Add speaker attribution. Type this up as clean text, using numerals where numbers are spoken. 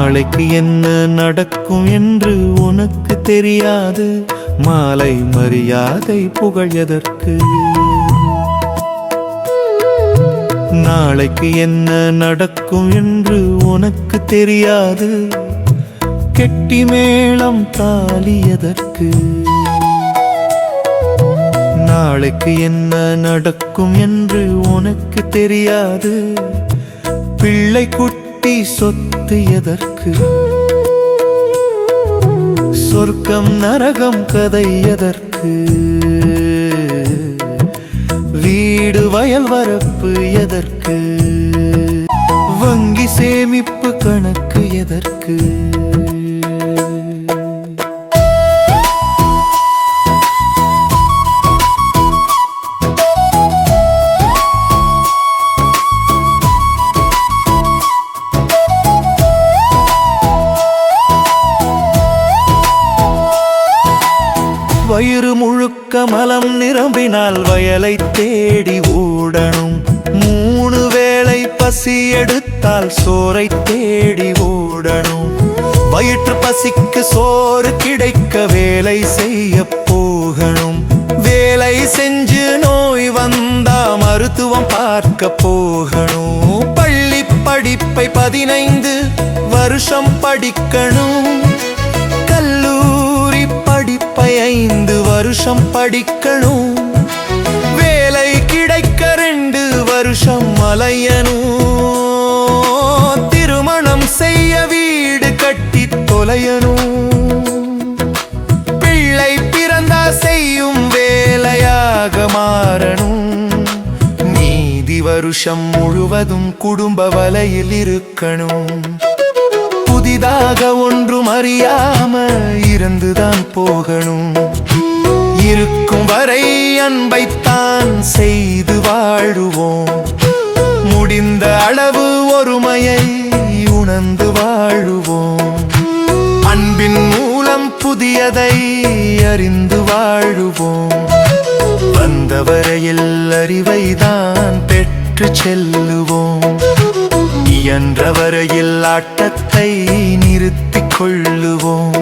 Speaker 1: நாளைக்கு என்ன நடக்கும் என்று உனக்கு தெரியாது. மாலை மரியாதை புகழ் எதற்கு? நாளைக்கு என்ன நடக்கும் என்று உனக்கு தெரியாது. கெட்டி மேளம் தாலி எதற்கு? நாளைக்கு என்ன நடக்கும் என்று உனக்கு தெரியாது. பிள்ளை குட்டி சொத்து எதற்கு? சொர்க்கம் நரகம் கதை எதற்கு? வீடு வயல் வரப்பு எதற்கு? வங்கி சேமிப்பு கணக்கு எதற்கு? வயிறு முழுக்க மலம் நிரம்பினால் வயலை தேடி ஓடணும். 3 வேளை பசி எடுத்தால் சோறை தேடி ஓடணும். வயிற்று பசிக்கு சோறு கிடைக்க வேலை செய்ய போகணும். வேலை செஞ்சு நோய் வந்தா மருத்துவம் பார்க்க போகணும். பள்ளி படிப்பை 15 வருஷம் படிக்கணும். கல்லூரி படிப்பை 5 வருஷம் படிக்கணும். வேலை கிடைக்க 2 வருஷம் அலையணும். திருமணம் செய்ய வீடு கட்டி தொலையணும். பிள்ளை பிறந்தா செய்யும் வேலையாக மாறணும். மீதி வருஷம் முழுவதும் குடும்ப வலையில் இருக்கணும். புதிதாக ஒன்றும் அறியாம இறந்துதான் போகணும். இருக்கும் வரை அன்பைத்தான் செய்து வாழுவோம். முடிந்த அளவு ஒருமையை உணர்ந்து வாழுவோம். அன்பின் மூலம் புதியதை அறிந்து வாழுவோம். வந்த வரையில் அறிவைதான் பெற்று செல்லுவோம். இயன்ற வரையில் ஆட்டத்தை நிறுத்திக் கொள்ளுவோம்.